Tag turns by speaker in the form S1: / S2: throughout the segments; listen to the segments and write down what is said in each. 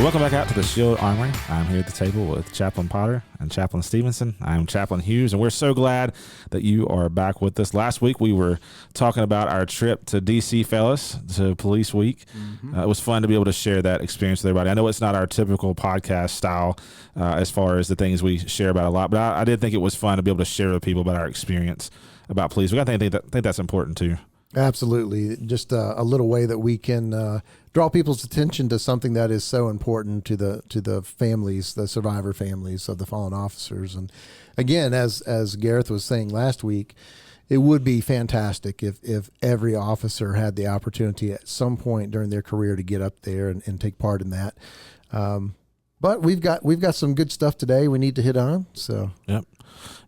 S1: So welcome back out to the Shield Armory. I'm here at the table with Chaplain Potter and Chaplain Stephenson. I'm Chaplain Hughes, and we're so glad that you are back with us. Last week we were talking about our trip to D.C., fellas, to Police Week. It was fun to be able to share that experience with everybody. I know it's not our typical podcast style as far as the things we share about a lot, but I did think it was fun to be able to share with people about our experience about Police Week. I think that's important too.
S2: Absolutely. Just a little way that we can draw people's attention to something that is so important to the families, the survivor families of the fallen officers. And again, as Gareth was saying last week, it would be fantastic if every officer had the opportunity at some point during their career to get up there and take part in that. But we've got some good stuff today we need to hit on. So
S1: yep.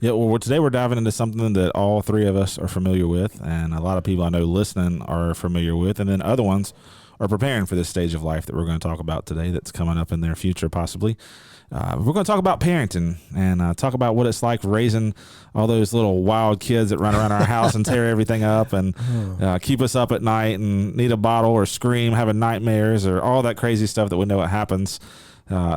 S1: Yeah, well, today we're diving into something that all three of us are familiar with, and a lot of people I know listening are familiar with, and then other ones are preparing for this stage of life that we're going to talk about today that's coming up in their future possibly. We're going to talk about parenting and talk about what it's like raising all those little wild kids that run around our house and tear everything up and keep us up at night and need a bottle or scream, having nightmares or all that crazy stuff that we know what happens.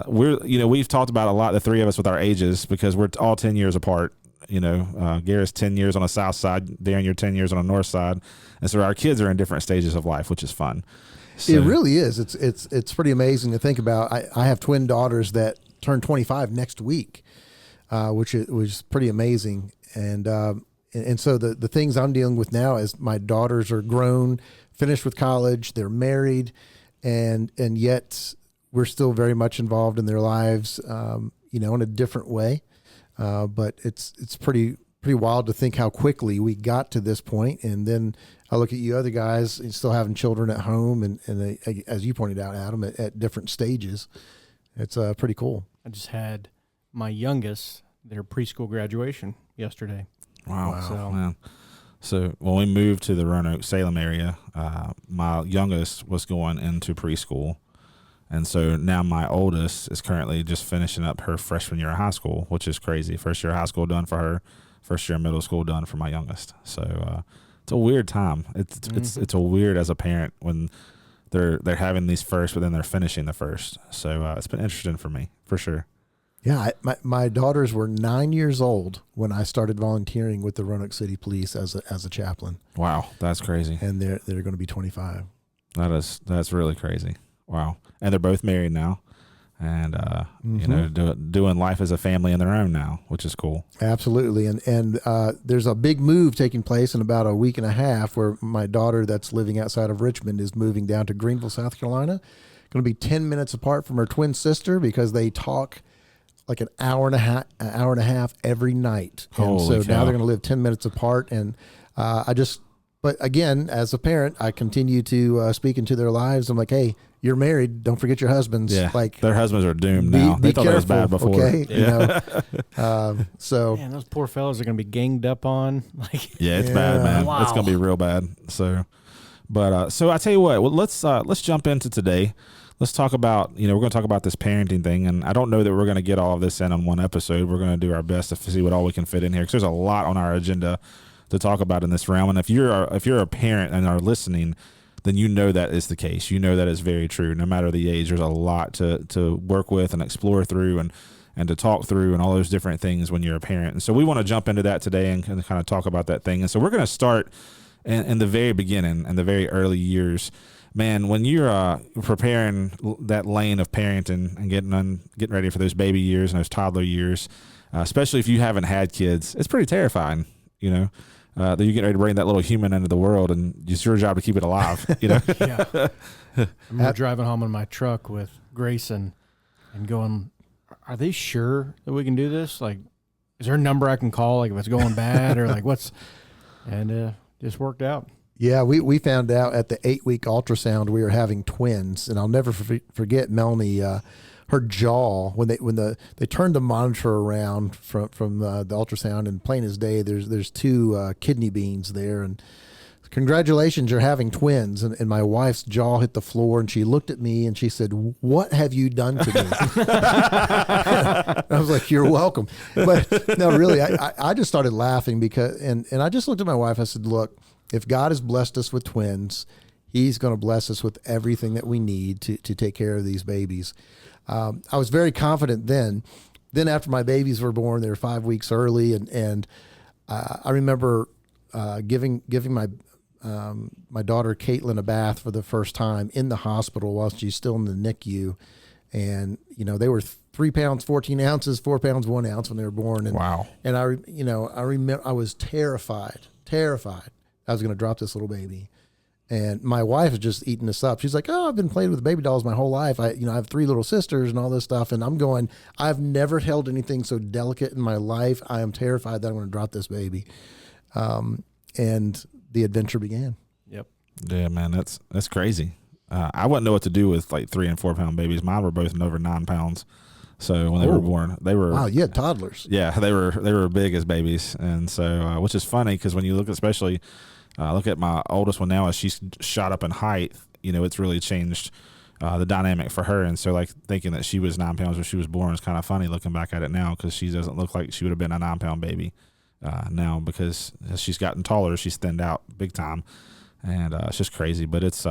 S1: We've talked about a lot, the three of us, with our ages, because we're all 10 years apart. Garrett's 10 years on the south side, Darren, you're 10 years on the north side. And so our kids are in different stages of life, which is fun. So,
S2: it really is. It's pretty amazing to think about. I have twin daughters that turn 25 next week, which was pretty amazing. And so the things I'm dealing with now is my daughters are grown, finished with college, they're married, and yet we're still very much involved in their lives, in a different way. But it's pretty wild to think how quickly we got to this point. And then I look at you other guys still having children at home, and as you pointed out, Adam, at different stages. It's pretty cool.
S3: I just had my youngest, their preschool graduation yesterday.
S1: Wow. So when we moved to the Roanoke, Salem area, my youngest was going into preschool. And so now my oldest is currently just finishing up her freshman year of high school, which is crazy. First year of high school done for her, first year of middle school done for my youngest. So it's a weird time. It's a weird as a parent when they're having these first, but then they're finishing the first. So it's been interesting for me, for sure.
S2: Yeah, my daughters were 9 years old when I started volunteering with the Roanoke City Police as a chaplain.
S1: Wow, that's crazy.
S2: And they're going to be 25.
S1: That's really crazy. Wow. And they're both married now and, doing life as a family in their own now, which is cool. Absolutely.
S2: And there's a big move taking place in about a week and a half where my daughter that's living outside of Richmond is moving down to Greenville, South Carolina. Going to be 10 minutes apart from her twin sister because they talk like an hour and a half every night. And so now they're going to live 10 minutes apart. And but again, as a parent, I continue to speak into their lives. I'm like, hey, you're married. Don't forget your husbands.
S1: Yeah,
S2: like
S1: their husbands are doomed now. They thought
S2: careful,
S1: it was bad before.
S2: Okay,
S1: yeah.
S2: So
S3: man, those poor fellas are going to be ganged up on.
S1: Yeah, it's bad, man.
S3: Wow.
S1: It's going to be real bad. So, but so I tell you what. Well, let's jump into today. Let's talk about we're going to talk about this parenting thing, and I don't know that we're going to get all of this in on one episode. We're going to do our best to see what all we can fit in here because there's a lot on our agenda to talk about in this realm. And if you're a parent and are listening, then you know that is the case. You know that is very true. No matter the age, there's a lot to work with and explore through and to talk through and all those different things when you're a parent. And so we want to jump into that today and kind of talk about that thing. And so we're going to start in the very beginning, in the very early years. Man, when you're preparing that lane of parenting and getting ready for those baby years and those toddler years, especially if you haven't had kids, it's pretty terrifying, that you get ready to bring that little human into the world, and it's your job to keep it alive.
S3: Yeah. I remember driving home in my truck with Grayson and going, "Are they sure that we can do this? Like, is there a number I can call? Like, if it's going bad, or like what's?" And just worked out.
S2: Yeah, we found out at the 8-week ultrasound we were having twins, and I'll never forget Melanie. Her jaw when they turned the monitor around from the ultrasound, and plain as day, there's two kidney beans there, and congratulations, you're having twins. And my wife's jaw hit the floor, and she looked at me and she said, "What have you done to me?" I was like, "You're welcome." But no, really, I just started laughing because, and I just looked at my wife. I said, "Look, if God has blessed us with twins, He's going to bless us with everything that we need to take care of these babies. I was very confident then. Then after my babies were born, they were 5 weeks early, and I remember giving my my daughter Caitlin a bath for the first time in the hospital while she's still in the NICU, and they were 3 pounds 14 ounces, 4 pounds 1 ounce when they were born. And,
S1: wow!
S2: And I remember I was terrified. I was going to drop this little baby. And my wife is just eating this up. She's like, "Oh, I've been playing with baby dolls my whole life. I have 3 little sisters and all this stuff." And I'm going, I've never held anything so delicate in my life. I am terrified that I'm going to drop this baby. And the adventure began.
S3: Yep.
S1: Yeah, man, that's crazy. I wouldn't know what to do with like 3 and 4 pound babies. Mine were both over 9 pounds. So when they were born, they were,
S2: wow, you had toddlers.
S1: Yeah, they were big as babies. And so, which is funny because when you look, especially, look at my oldest one now, as she's shot up in height, it's really changed the dynamic for her. And so, like, thinking that she was 9 pounds when she was born is kind of funny looking back at it now, because she doesn't look like she would have been a 9 pound baby now, because as she's gotten taller, she's thinned out big time. And it's just crazy. But it's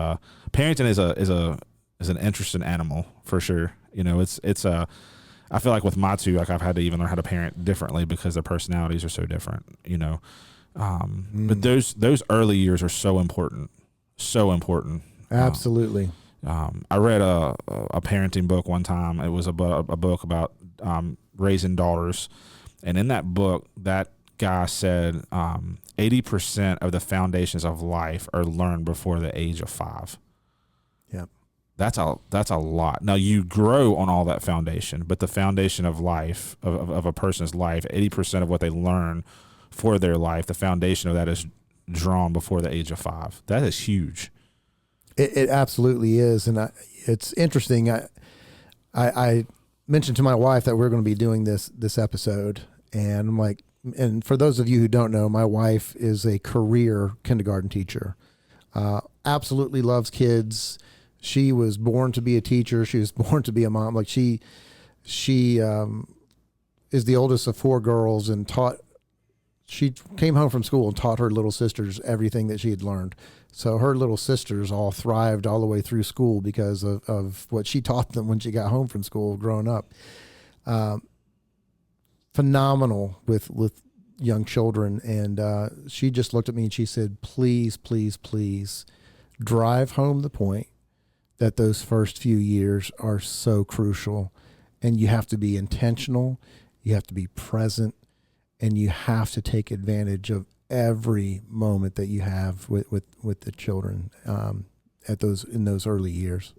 S1: parenting is an interesting animal for sure. It's I feel like with my 2, like, I've had to even learn how to parent differently because their personalities are so different. But those early years are so important.
S2: Absolutely.
S1: I read a parenting book one time. It was a book about raising daughters, and in that book, that guy said 80% of the foundations of life are learned before the age of 5.
S2: Yep.
S1: That's a lot. Now, you grow on all that foundation, but the foundation of life, of a person's life, 80% of what they learn for their life, the foundation of that is drawn before the age of 5. That is huge.
S2: It absolutely is. And it's interesting. I mentioned to my wife that we're going to be doing this episode, and I'm like, and for those of you who don't know, my wife is a career kindergarten teacher. Absolutely loves kids. She was born to be a teacher. She was born to be a mom. Like, she is the oldest of 4 girls, and she came home from school and taught her little sisters everything that she had learned. So her little sisters all thrived all the way through school because of what she taught them when she got home from school growing up. Phenomenal with young children. And she just looked at me and she said, "Please, please, please drive home the point that those first few years are so crucial, and you have to be intentional, you have to be present, and you have to take advantage of every moment that you have with the children in those early years."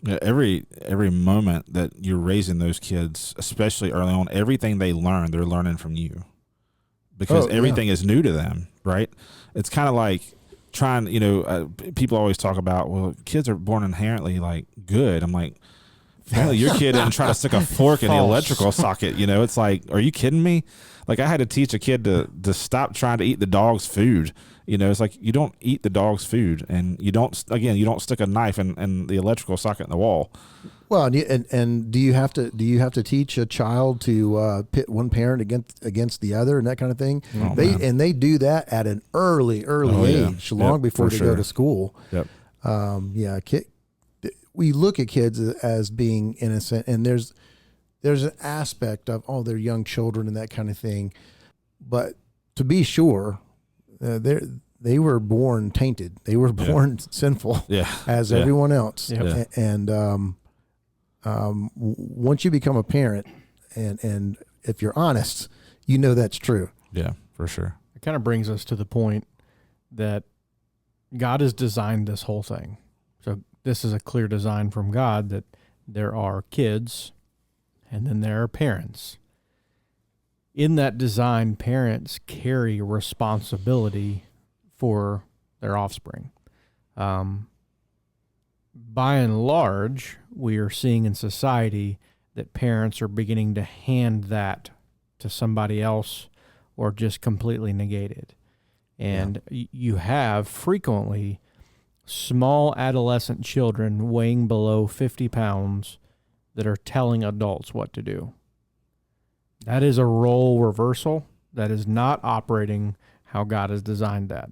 S1: Yeah, every moment that you're raising those kids, especially early on, everything they learn, they're learning from you, because everything is new to them, right? It's kind of like trying, people always talk about, well, kids are born inherently like good. I'm like, your kid didn't try to stick a fork in the electrical socket. It's like, are you kidding me? Like, I had to teach a kid to stop trying to eat the dog's food. It's like, you don't eat the dog's food, and you don't stick a knife in the electrical socket in the wall.
S2: Well, and do you have to teach a child to pit one parent against the other and that kind of thing?
S1: Oh,
S2: they do that at an early age, long before they go to school.
S1: Yep.
S2: We look at kids as being innocent, and there's an aspect of, they're young children and that kind of thing, but to be sure, they were born tainted. They were born sinful, as everyone else.
S3: Yep.
S2: And once you become a parent, and if you're honest, that's true.
S1: Yeah, for sure.
S3: It kind of brings us to the point that God has designed this whole thing. So this is a clear design from God, that there are kids and then there are parents. In that design, parents carry responsibility for their offspring. By and large, we are seeing in society that parents are beginning to hand that to somebody else or just completely negate it. And you have frequently small adolescent children weighing below 50 pounds that are telling adults what to do. That is a role reversal. That is not operating how God has designed that.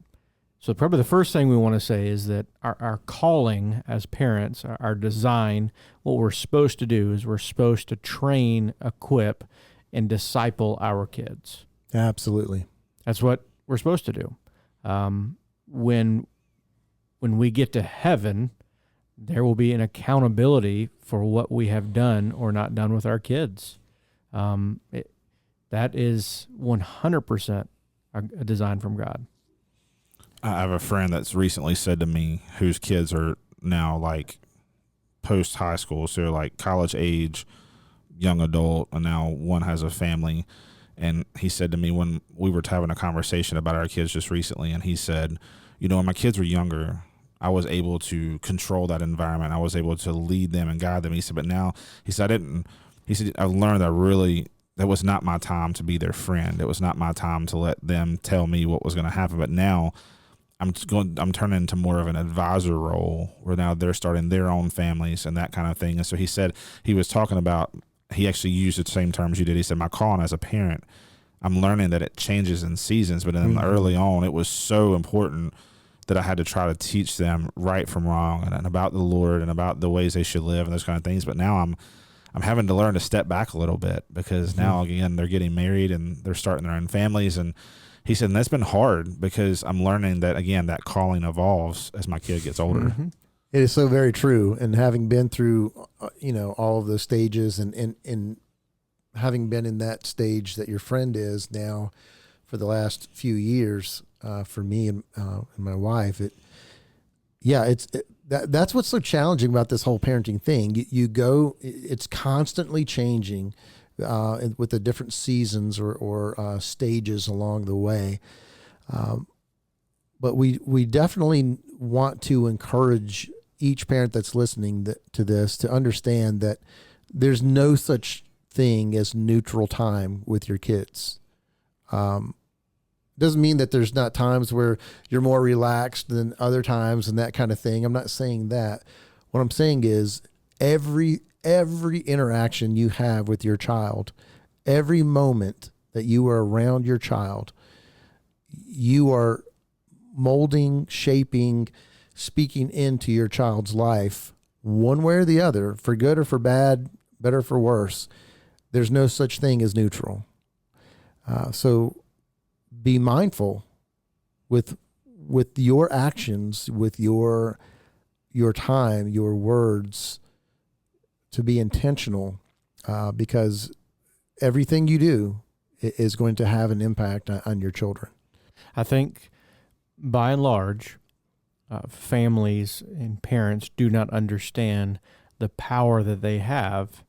S3: So probably the first thing we want to say is that our calling as parents, our design, what we're supposed to do is we're supposed to train, equip, and disciple our kids.
S2: Absolutely.
S3: That's what we're supposed to do. When we get to heaven, there will be an accountability for what we have done or not done with our kids. That is 100% a design from God.
S1: I have a friend that's recently said to me whose kids are now like post high school, so they're like college age, young adult, and now one has a family. And he said to me when we were having a conversation about our kids just recently, and he said, when my kids were younger, I was able to control that environment. I was able to lead them and guide them. He said, but now, I learned that was not my time to be their friend. It was not my time to let them tell me what was going to happen. But now I'm turning into more of an advisor role where now they're starting their own families and that kind of thing. And so he said he was talking about, he actually used the same terms you did. He said, my calling as a parent, I'm learning that it changes in seasons, but then early on, it was so important that I had to try to teach them right from wrong and about the Lord and about the ways they should live and those kind of things. But now I'm having to learn to step back a little bit because now, again, they're getting married and they're starting their own families. And he said, and that's been hard because I'm learning that, again, that calling evolves as my kid gets older.
S2: Mm-hmm. It is so very true. And having been through, all of those stages and having been in that stage that your friend is now for the last few years, for me and my wife, that's what's so challenging about this whole parenting thing. It's constantly changing with the different seasons or stages along the way. But we definitely want to encourage each parent that's listening to this to understand that there's no such thing as neutral time with your kids. Doesn't mean that there's not times where you're more relaxed than other times and that kind of thing. I'm not saying that. What I'm saying is every interaction you have with your child, every moment that you are around your child, you are molding, shaping, speaking into your child's life one way or the other, for good or for bad, better or for worse. There's no such thing as neutral. So be mindful with your actions, with your time, your words, to be intentional, because everything you do is going to have an impact on your children.
S3: I think by and large, families and parents do not understand the power that they have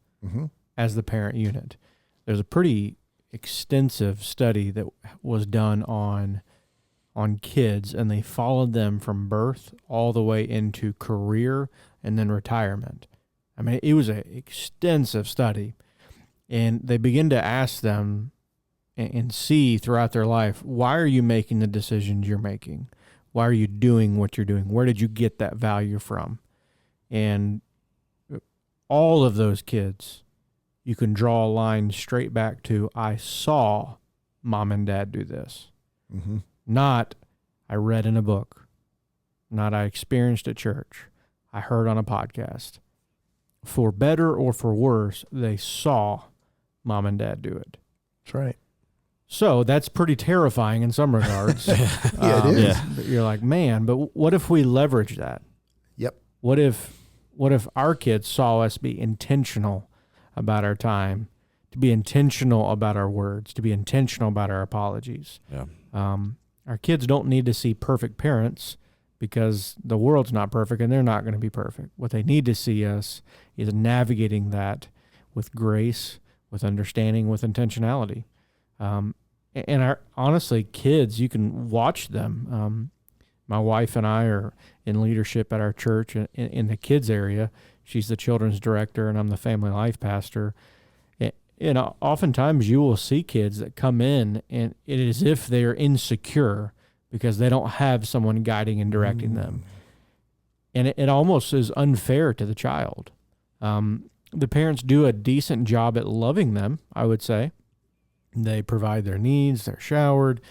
S3: as the parent unit. There's a pretty extensive study that was done on kids, and they followed them from birth all the way into career and then retirement. I mean, it was an extensive study, and they begin to ask them and see throughout their life, why are you making the decisions you're making? Why are you doing what you're doing? Where did you get that value from? And all of those kids, you can draw a line straight back to, I saw mom and dad do this. Mm-hmm. Not, I read in a book. Not, I experienced at church. I heard on a podcast. For better or for worse, they saw mom and dad do it.
S2: That's right.
S3: So that's pretty terrifying in some regards.
S2: Yeah, it is.
S3: Yeah. You're like, man, but what if we leverage that?
S2: Yep.
S3: What if our kids saw us be intentional about our time, to be intentional about our words, to be intentional about our apologies?
S1: Yeah.
S3: Our kids don't need to see perfect parents because the world's not perfect and they're not going to be perfect. What they need to see us is navigating that with grace, with understanding, with intentionality. And honestly, kids, you can watch them. My wife and I are in leadership at our church in the kids area. She's the children's director and I'm the family life pastor. And oftentimes you will see kids that come in and it is as if they're insecure because they don't have someone guiding and directing them. And it almost is unfair to the child. The parents do a decent job at loving them, I would say. They provide their needs, they're showered,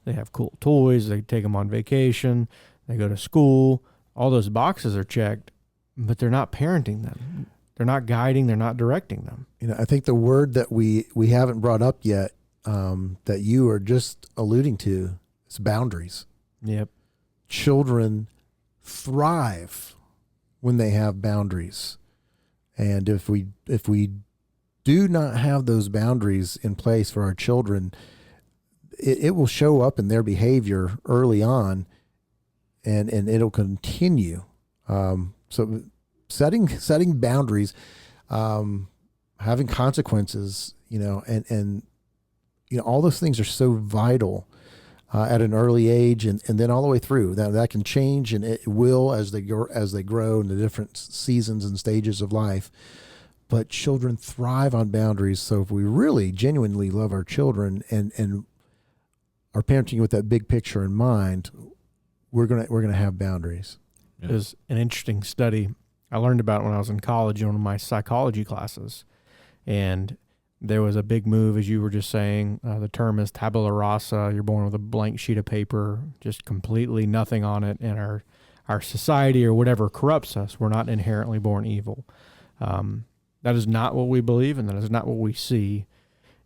S3: They have cool toys. They take them on vacation. They go to school. All those boxes are checked, but they're not parenting them. They're not guiding. They're not directing them.
S2: I think the word that we haven't brought up yet, that you are just alluding to, is boundaries.
S3: Yep.
S2: Children thrive when they have boundaries. And if we do not have those boundaries in place for our children, it will show up in their behavior early on, and it'll continue. So setting boundaries, having consequences, and all those things are so vital at an early age, and then all the way through. That can change, and it will as they grow in the different seasons and stages of life. But children thrive on boundaries. So if we really genuinely love our children and are parenting with that big picture in mind, we're gonna have boundaries.
S3: Yeah. There's an interesting study I learned about when I was in college in one of my psychology classes, and there was a big move, as you were just saying. The term is tabula rasa. You're born with a blank sheet of paper, just completely nothing on it, and our society or whatever corrupts us. We're not inherently born evil. That is not what we believe, and that is not what we see.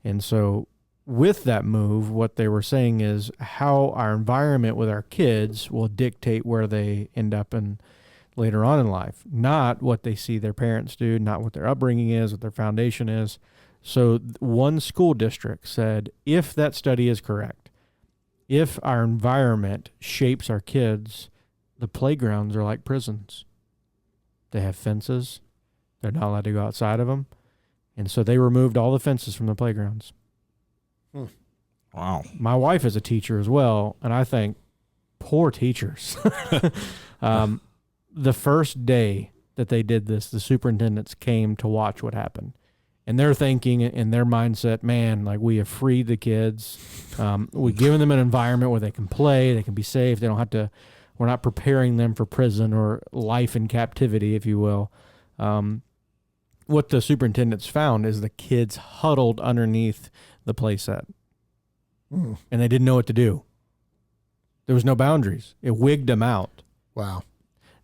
S3: And so with that move, what they were saying is how our environment with our kids will dictate where they end up in later on in life, not what they see their parents do, not what their upbringing is, what their foundation is. So one school district said, if that study is correct, if our environment shapes our kids, the playgrounds are like prisons. They have fences. They're not allowed to go outside of them. And so they removed all the fences from the playgrounds.
S1: Wow.
S3: My wife is a teacher as well, and I think, poor teachers. The first day that they did this, the superintendents came to watch what happened. And they're thinking in their mindset, man, like, we have freed the kids. We've given them an environment where they can play, they can be safe. They don't have to, we're not preparing them for prison or life in captivity, if you will. What the superintendents found is the kids huddled underneath the play set. And they didn't know what to do. There was no boundaries. It wigged them out.
S2: Wow.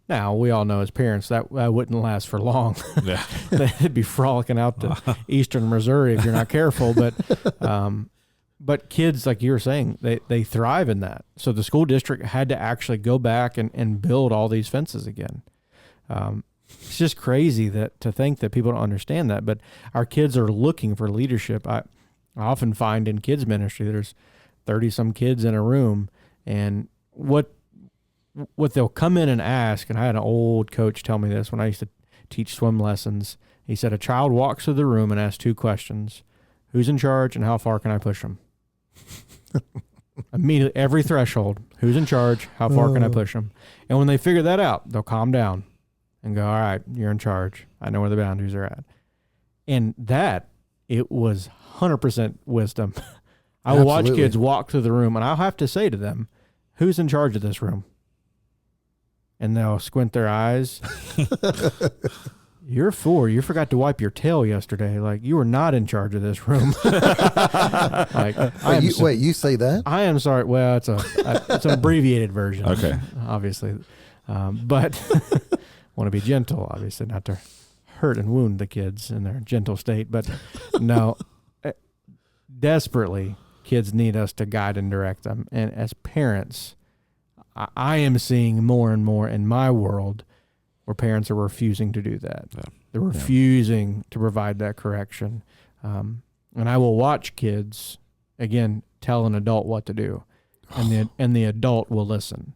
S3: Now, we all know as parents that wouldn't last for long.
S1: Yeah.
S3: They'd be frolicking out to eastern Missouri if you're not careful. But kids, like you were saying, they thrive in that. So the school district had to actually go back and build all these fences again. It's just crazy to think that people don't understand that. But our kids are looking for leadership. I often find in kids ministry, there's 30-some kids in a room, and what they'll come in and ask, and I had an old coach tell me this when I used to teach swim lessons. He said, a child walks through the room and asks 2 questions. Who's in charge and how far can I push them? Immediately, every threshold. Who's in charge? How far can I push them? And when they figure that out, they'll calm down and go, all right, you're in charge. I know where the boundaries are at. And it was 100% wisdom. I will watch kids walk through the room, and I'll have to say to them, who's in charge of this room? And they'll squint their eyes. You're 4. You forgot to wipe your tail yesterday. Like, you were not in charge of this room.
S2: Wait, you say that?
S3: I am sorry. Well, it's an abbreviated version.
S1: Okay.
S3: Obviously. But want to be gentle, obviously, not to hurt and wound the kids in their gentle state. But no, desperately, kids need us to guide and direct them. And as parents, I am seeing more and more in my world where parents are refusing to do that. Yeah. They're refusing to provide that correction. And I will watch kids, again, tell an adult what to do, and the adult will listen.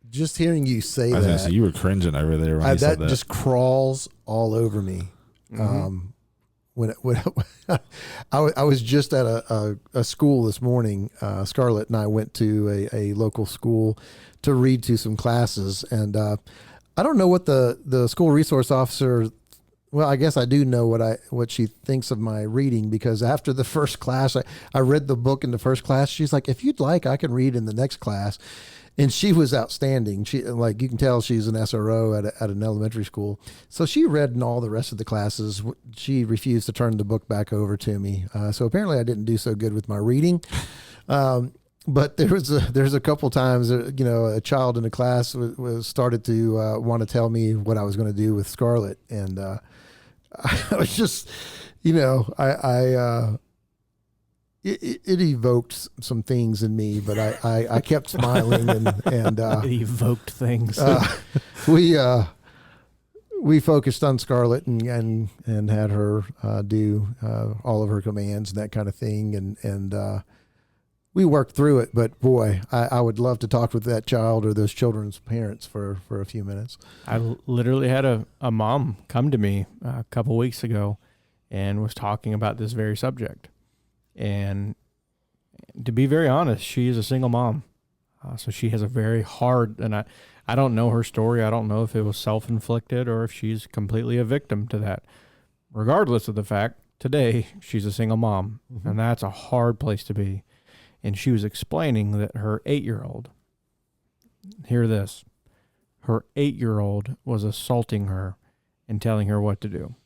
S2: Just hearing you say
S1: I was gonna
S2: that.
S1: say, you were cringing over there when you said that.
S2: That just crawls all over me.
S3: Mm-hmm.
S2: When I was just at a school this morning, Scarlett and I went to a local school to read to some classes, and I don't know what the school resource officer. Well, I guess I do know what she thinks of my reading, because after the first class, I read the book in the first class. She's like, if you'd like, I can read in the next class. And she was outstanding. She, like, you can tell she's an SRO at an elementary school. So she read in all the rest of the classes. She refused to turn the book back over to me. So apparently I didn't do so good with my reading. But there's a couple times, a child in the class was started to want to tell me what I was going to do with Scarlett, and I was just, it evoked some things in me, but I kept smiling and
S3: It evoked things.
S2: We focused on Scarlett and had her do all of her commands and that kind of thing, and we worked through it. But boy, I would love to talk with that child or those children's parents for a few minutes.
S3: I literally had a mom come to me a couple weeks ago and was talking about this very subject. And to be very honest, she is a single mom. So she has a very hard, and I don't know her story. I don't know if it was self-inflicted or if she's completely a victim to that. Regardless of the fact, today she's a single mom, and that's a hard place to be. And she was explaining that her 8-year-old, hear this, her 8-year-old was assaulting her and telling her what to do.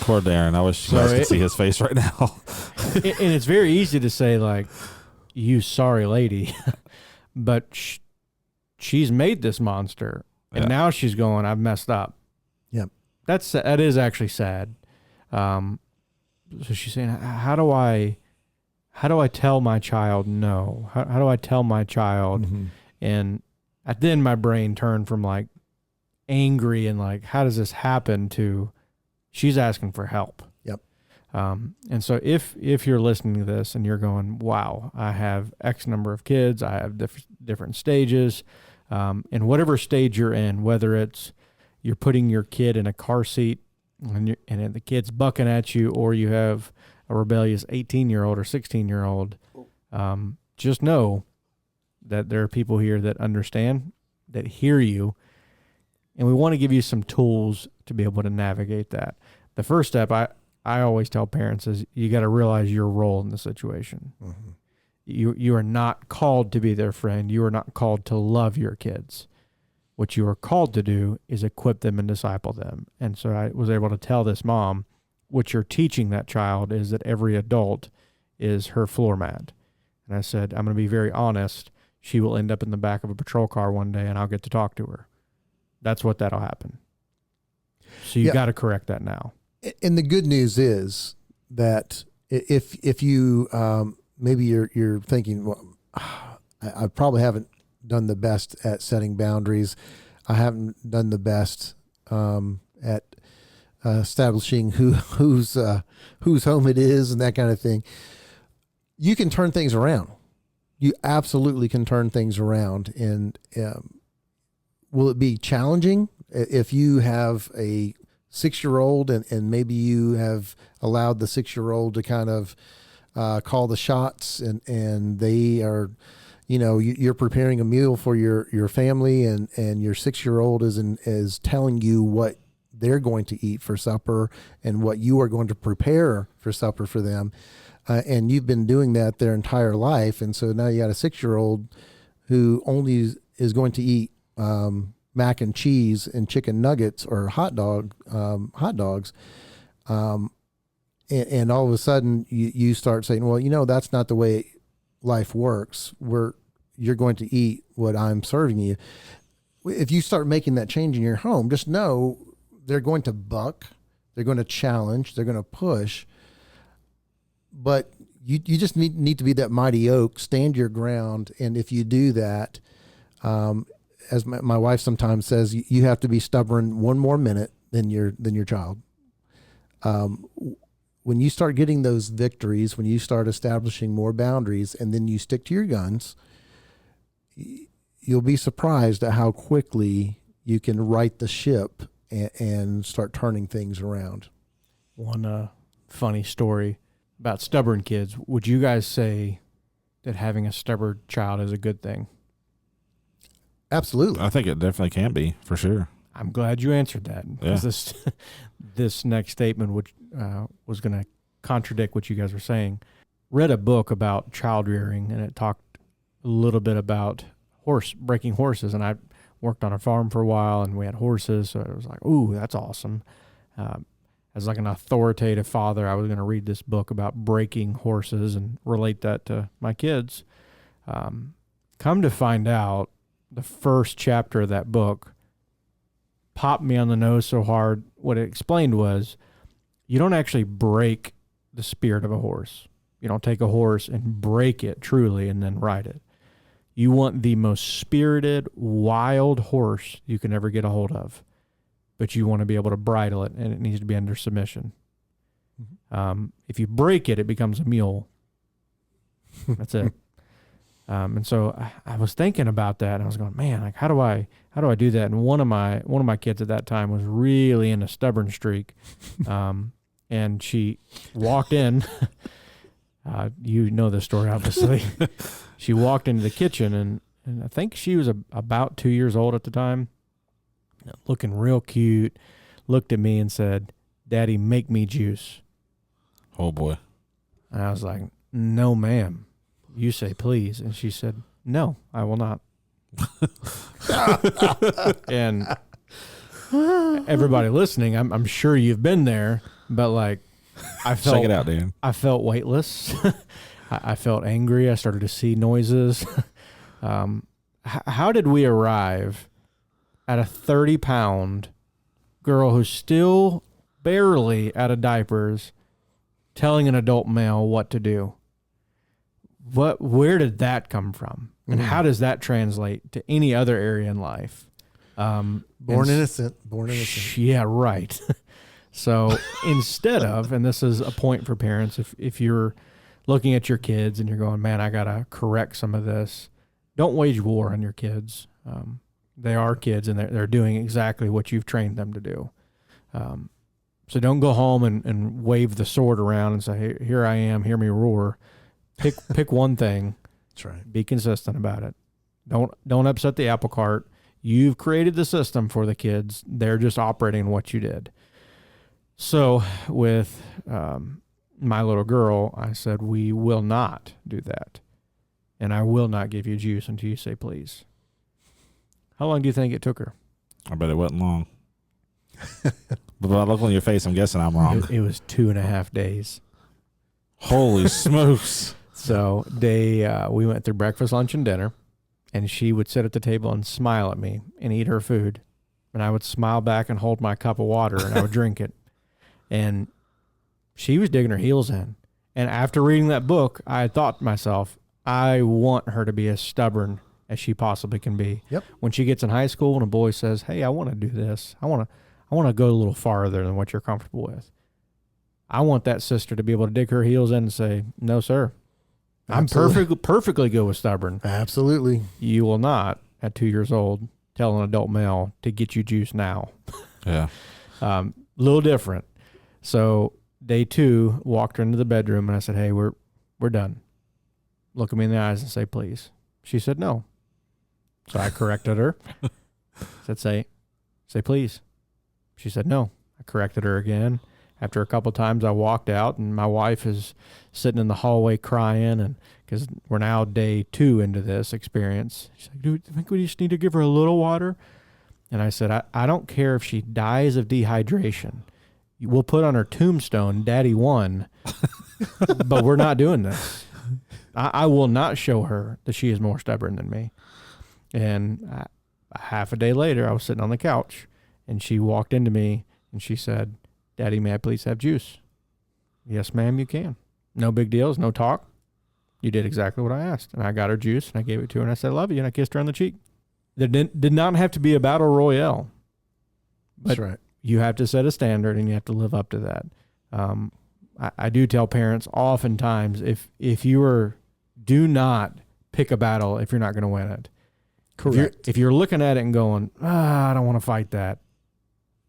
S1: Poor Darren. I wish you guys could see his face right now.
S3: And it's very easy to say, like, you sorry lady, but she's made this monster, and now she's going, I've messed up.
S2: Yep.
S3: That is actually sad. So she's saying, how do I tell my child no? How do I tell my child? And then my brain turned from like angry and like, how does this happen, to she's asking for help.
S2: Yep.
S3: And so if you're listening to this and you're going, wow, I have X number of kids, I have different stages, and whatever stage you're in, whether it's you're putting your kid in a car seat and the kid's bucking at you, or you have a rebellious 18-year-old or 16-year-old, just know that there are people here that understand, that hear you, and we want to give you some tools to be able to navigate that. The first step I always tell parents is you got to realize your role in the situation. You are not called to be their friend. You are not called to love your kids. What you are called to do is equip them and disciple them. And so I was able to tell this mom, what you're teaching that child is that every adult is her floor mat. And I said, I'm going to be very honest. She will end up in the back of a patrol car one day and I'll get to talk to her. That's what that'll happen. So you got to correct that now.
S2: And the good news is that if you, maybe you're thinking, well, I probably haven't done the best at setting boundaries. I haven't done the best at establishing whose home it is and that kind of thing. You can turn things around. You absolutely can turn things around. And will it be challenging if you have a 6-year-old and maybe you have allowed the 6-year-old to kind of call the shots and they are, you're preparing a meal for your family and your 6-year-old is telling you what they're going to eat for supper and what you are going to prepare for supper for them. And you've been doing that their entire life. And so now you got a 6-year-old who only is going to eat mac and cheese and chicken nuggets or hot dogs. And all of a sudden you start saying, well, that's not the way life works. You're going to eat what I'm serving you. If you start making that change in your home, just know they're going to buck, they're going to challenge, they're going to push, but you just need to be that mighty oak, stand your ground. And if you do that, as my wife sometimes says, you have to be stubborn one more minute than your child. When you start getting those victories, when you start establishing more boundaries, and then you stick to your guns, you'll be surprised at how quickly you can right the ship and start turning things around.
S3: One funny story about stubborn kids. Would you guys say that having a stubborn child is a good thing?
S2: Absolutely.
S1: I think it definitely can be, for sure.
S3: I'm glad you answered that.
S1: Yeah.
S3: Because this next statement which was going to contradict what you guys were saying. Read a book about child rearing, and it talked a little bit about breaking horses. And I worked on a farm for a while, and we had horses, so it was like, ooh, that's awesome. as like an authoritative father, I was going to read this book about breaking horses and relate that to my kids. Come to find out, the first chapter of that book popped me on the nose so hard. What it explained was, you don't actually break the spirit of a horse. You don't take a horse and break it truly and then ride it. You want the most spirited, wild horse you can ever get a hold of, but you want to be able to bridle it, and it needs to be under submission. If you break it, it becomes a mule. That's it. And so I was thinking about that, and I was going, man, like how do I do that? And one of my kids at that time was really in a stubborn streak, and she walked in. You know the story, obviously. She walked into the kitchen, and I think she was about 2 years old at the time, looking real cute, looked at me and said, "Daddy, make me juice."
S1: Oh, boy.
S3: And I was like, "No, ma'am. You say please." And she said, "No, I will not." And everybody listening, I'm sure you've been there, but like, I felt,
S1: check it out, Dan.
S3: I felt weightless. I felt angry. I started to see noises. How did we arrive at a 30-pound girl who's still barely out of diapers telling an adult male what to do? Where did that come from? And how does that translate to any other area in life?
S2: Born innocent.
S3: Yeah, right. So instead of, and this is a point for parents, if you're looking at your kids and you're going, man, I got to correct some of this, don't wage war on your kids. They are kids, and they're doing exactly what you've trained them to do. So don't go home and wave the sword around and say, hey, here I am, hear me roar. Pick one thing.
S2: That's right.
S3: Be consistent about it. Don't upset the apple cart. You've created the system for the kids. They're just operating what you did. So with my little girl, I said, we will not do that. And I will not give you juice until you say please. How long do you think it took her?
S1: I bet it wasn't long. But by the look on your face, I'm guessing I'm wrong.
S3: It was 2.5 days.
S1: Holy smokes.
S3: So we went through breakfast, lunch, and dinner, and she would sit at the table and smile at me and eat her food. And I would smile back and hold my cup of water, and I would drink it. And she was digging her heels in. And after reading that book, I thought to myself, I want her to be as stubborn as she possibly can be.
S2: Yep.
S3: When she gets in high school and a boy says, hey, I want to do this. I want to go a little farther than what you're comfortable with. I want that sister to be able to dig her heels in and say, no, sir.
S2: Absolutely.
S3: I'm perfectly good with stubborn.
S2: Absolutely.
S3: You will not, at 2 years old, tell an adult male to get you juice now.
S1: Yeah.
S3: Little different. So day 2, walked her into the bedroom, and I said, hey, we're done. Look at me in the eyes and say, please. She said, no. So I corrected her. Said, say, please. She said, no. I corrected her again. After a couple of times, I walked out, and my wife is sitting in the hallway crying, and because we're now day 2 into this experience. She's like, do you think we just need to give her a little water? And I said, I don't care if she dies of dehydration. We'll put on her tombstone, Daddy won, but we're not doing this. I will not show her that she is more stubborn than me. And half a day later, I was sitting on the couch, and she walked into me, and she said, Daddy, may I please have juice? Yes, ma'am, you can. No big deals, no talk. You did exactly what I asked. And I got her juice, and I gave it to her, and I said, I love you, and I kissed her on the cheek. There did not have to be a battle royale. But
S2: That's right.
S3: You have to set a standard, and you have to live up to that. I do tell parents oftentimes, if do not pick a battle if you're not going to win it.
S2: Correct.
S3: If you're looking at it and going, I don't want to fight that.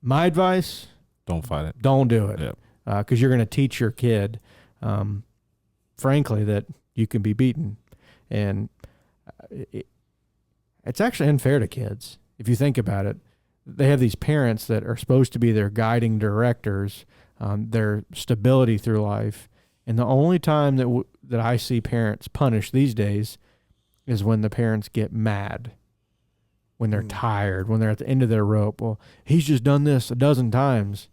S3: My advice,
S1: Don't fight it.
S3: don't do it.
S1: Yep.
S3: Because you're going to teach your kid, frankly, that you can be beaten. And it's actually unfair to kids. If you think about it, they have these parents that are supposed to be their guiding directors, their stability through life. And the only time that I see parents punished these days is when the parents get mad, when they're tired, when they're at the end of their rope. Well, he's just done this a dozen times.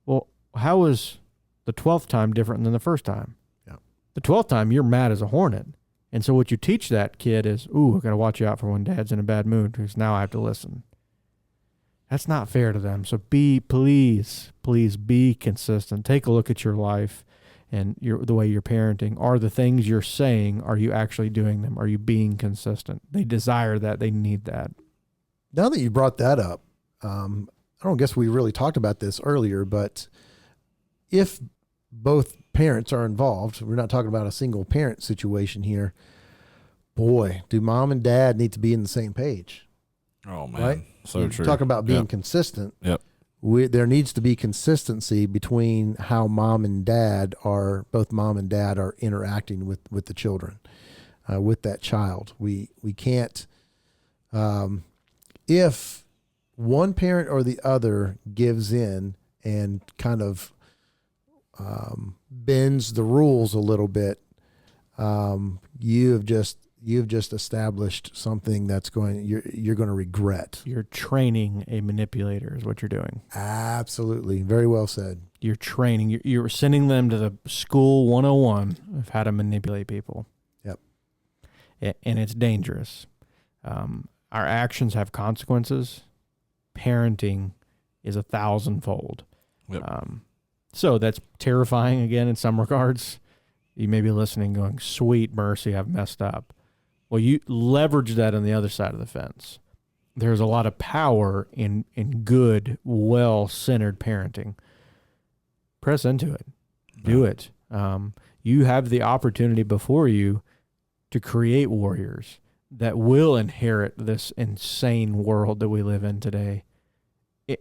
S3: Well, How was the 12th time different than the first time?
S2: Yeah.
S3: The 12th time, you're mad as a hornet. And so what you teach that kid is, ooh, I got to watch out for when dad's in a bad mood because now I have to listen. That's not fair to them. So please be consistent. Take a look at your life and the way you're parenting. Are the things you're saying, are you actually doing them? Are you being consistent? They desire that. They need that.
S2: Now that you brought that up, I don't guess we really talked about this earlier, but if both parents are involved, we're not talking about a single parent situation here. Boy, do mom and dad need to be in the same page.
S1: Oh man,
S2: right?
S1: So true.
S2: Talk about being consistent.
S1: Yep.
S2: There needs to be consistency between how both mom and dad are interacting with the children, with that child. We can't, if one parent or the other gives in and kind of bends the rules a little bit, you've just established something that's you're going to regret.
S3: You're training a manipulator is what you're doing.
S2: Absolutely. Very well said.
S3: You're training. You're sending them to the school 101 of how to manipulate people.
S2: Yep.
S3: And it's dangerous. Our actions have consequences. Parenting is 1,000-fold.
S1: Yep.
S3: So that's terrifying again in some regards. You may be listening going, sweet mercy, I've messed up. Well, you leverage that on the other side of the fence. There's a lot of power in good, well-centered parenting. Press into it. Do it. You have the opportunity before you to create warriors that will inherit this insane world that we live in today.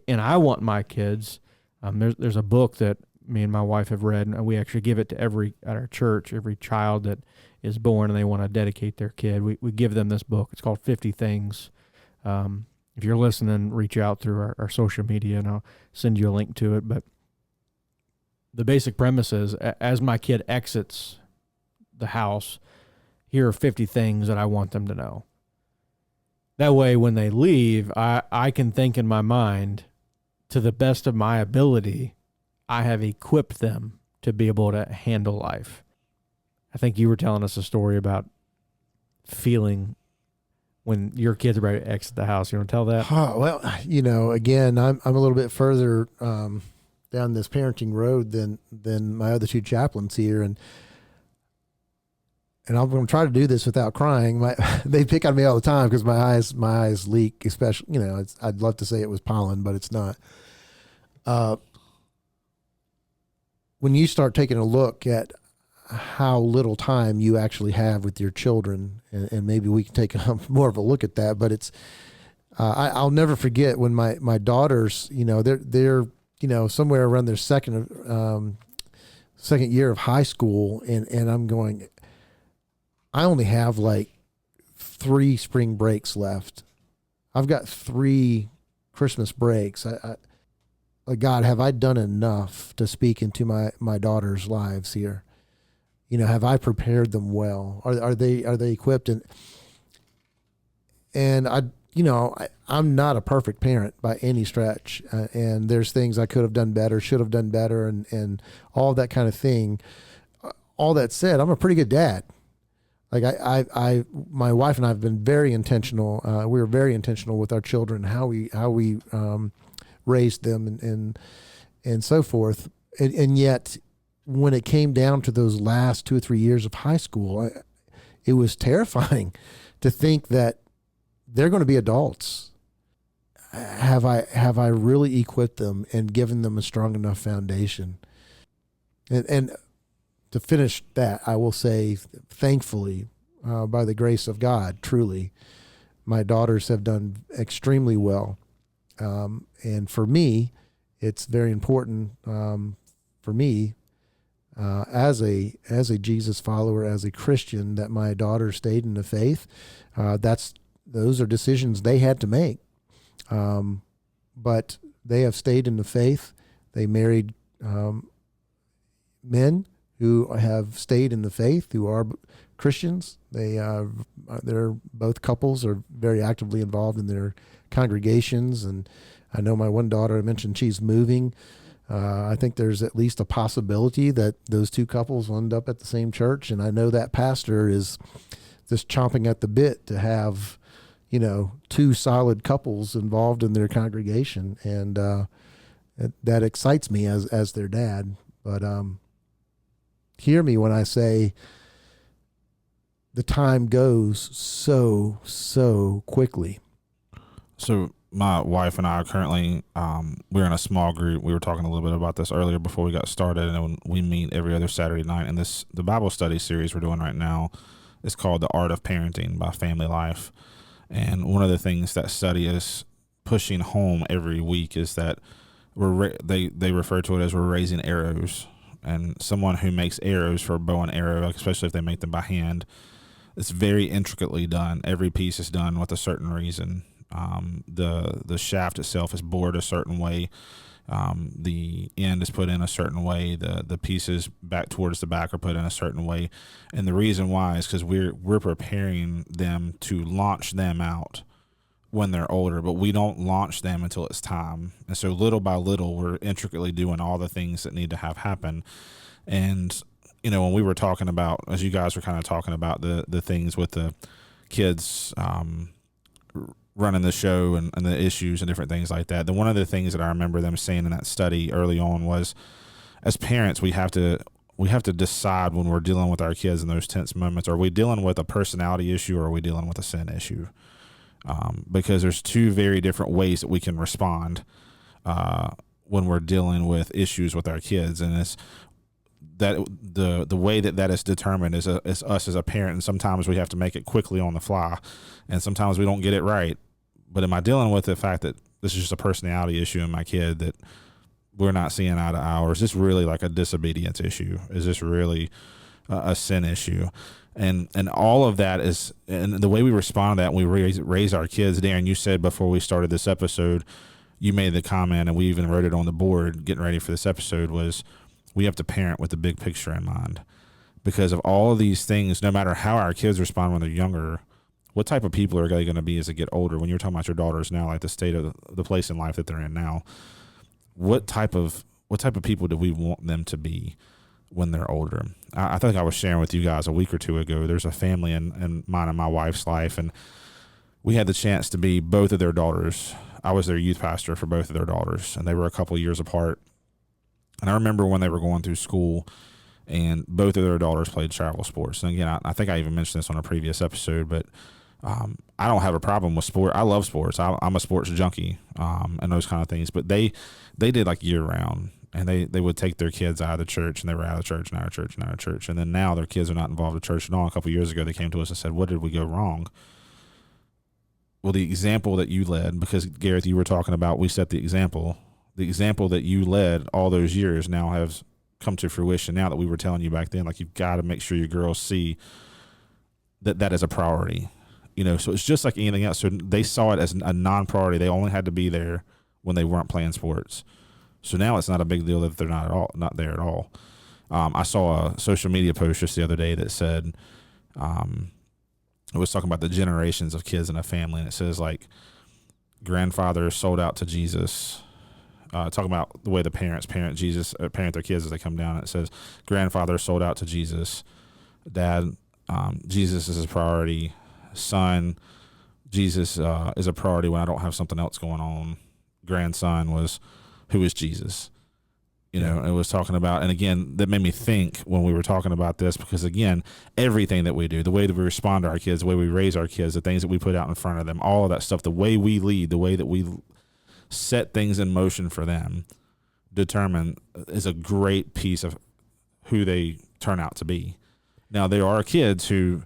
S3: And I want my kids, there's a book that me and my wife have read, and we actually give it to at our church, every child that is born and they want to dedicate their kid. We give them this book. It's called 50 Things. If you're listening, reach out through our social media and I'll send you a link to it. But the basic premise is, as my kid exits the house, here are 50 things that I want them to know. That way, when they leave, I can think in my mind, to the best of my ability, I have equipped them to be able to handle life. I think you were telling us a story about feeling when your kids are ready to exit the house. You want to tell that?
S2: Well, again, I'm a little bit further down this parenting road than my other two chaplains here, and I'm going to try to do this without crying. They pick on me all the time because my eyes leak. Especially, I'd love to say it was pollen, but it's not. When you start taking a look at how little time you actually have with your children, and maybe we can take more of a look at that. But it's, I'll never forget when my daughters, they're somewhere around their second year of high school, and I'm going, I only have like 3 spring breaks left. I've got 3 Christmas breaks. God, have I done enough to speak into my daughters' lives here? Have I prepared them well? Are they equipped? And I'm not a perfect parent by any stretch. And there's things I could have done better, should have done better, and all that kind of thing. All that said, I'm a pretty good dad. Like my wife and I have been very intentional. We were very intentional with our children, how we raised them and so forth. And yet, when it came down to those last 2 or 3 years of high school, it was terrifying to think that they're going to be adults. Have I really equipped them and given them a strong enough foundation? And to finish that, I will say, thankfully, by the grace of God, truly, my daughters have done extremely well. And for me, it's very important for me as a Jesus follower, as a Christian, that my daughter stayed in the faith. Those are decisions they had to make, but they have stayed in the faith. They married men who have stayed in the faith, who are Christians. They're both couples are very actively involved in their congregations, and I know my one daughter, I mentioned she's moving I think there's at least a possibility that those two couples will end up at the same church. And I know that pastor is just chomping at the bit to have, two solid couples involved in their congregation. And that excites me as their dad. But hear me when I say the time goes so quickly.
S1: So my wife and I are currently, we're in a small group. We were talking a little bit about this earlier before we got started, and we meet every other Saturday night. And the Bible study series we're doing right now is called The Art of Parenting by Family Life. And one of the things that study is pushing home every week is that they refer to it as we're raising arrows. And someone who makes arrows for a bow and arrow, especially if they make them by hand, it's very intricately done. Every piece is done with a certain reason. The shaft itself is bored a certain way. The end is put in a certain way. The pieces back towards the back are put in a certain way. And the reason why is because we're preparing them to launch them out when they're older, but we don't launch them until it's time. And so little by little, we're intricately doing all the things that need to have happen. And, when we were talking about, as you guys were kind of talking about the things with the kids, running the show and the issues and different things like that. Then one of the things that I remember them saying in that study early on was, as parents, we have to decide when we're dealing with our kids in those tense moments. Are we dealing with a personality issue or are we dealing with a sin issue? Because there's two very different ways that we can respond when we're dealing with issues with our kids, and it's that the way that is determined is us as a parent, and sometimes we have to make it quickly on the fly, and sometimes we don't get it right. But am I dealing with the fact that this is just a personality issue in my kid that we're not seeing eye to eye, or is this really like a disobedience issue? Is this really a sin issue? And all of that is, and the way we respond to that, we raise our kids. Darren, you said before we started this episode, you made the comment, and we even wrote it on the board getting ready for this episode, was we have to parent with the big picture in mind. Because of all of these things, no matter how our kids respond when they're younger, what type of people are they going to be as they get older? When you're talking about your daughters now, like the state of the place in life that they're in now, what type of people do we want them to be when they're older? I think I was sharing with you guys a week or two ago, there's a family in mine and my wife's life, and we had the chance to be both of their daughters. I was their youth pastor for both of their daughters, and they were a couple of years apart. And I remember when they were going through school, and both of their daughters played travel sports. And again, I think I even mentioned this on a previous episode, but I don't have a problem with sport. I love sports. I'm a sports junkie and those kind of things. But they did like year round, and they would take their kids out of the church, and they were out of church and out of church and out of church. And then now their kids are not involved in church at all. A couple of years ago, they came to us and said, "What did we go wrong?" Well, the example that you led, because Gareth, you were talking about, we set the example. The example that you led all those years now has come to fruition. Now that we were telling you back then, like, you've got to make sure your girls see that is a priority. So it's just like anything else. So they saw it as a non-priority. They only had to be there when they weren't playing sports. So now it's not a big deal that they're not there at all. I saw a social media post just the other day that said, it was talking about the generations of kids in a family, and it says, like, grandfather sold out to Jesus. Talking about the way the parents parent their kids as they come down. It says grandfather sold out to Jesus. Dad, Jesus is his priority. Son, Jesus is a priority when I don't have something else going on. Grandson was, who is Jesus? It was talking about, and again, that made me think when we were talking about this, because again, everything that we do, the way that we respond to our kids, the way we raise our kids, the things that we put out in front of them, all of that stuff, the way we lead, the way that we set things in motion for them, is a great piece of who they turn out to be. Now, there are kids who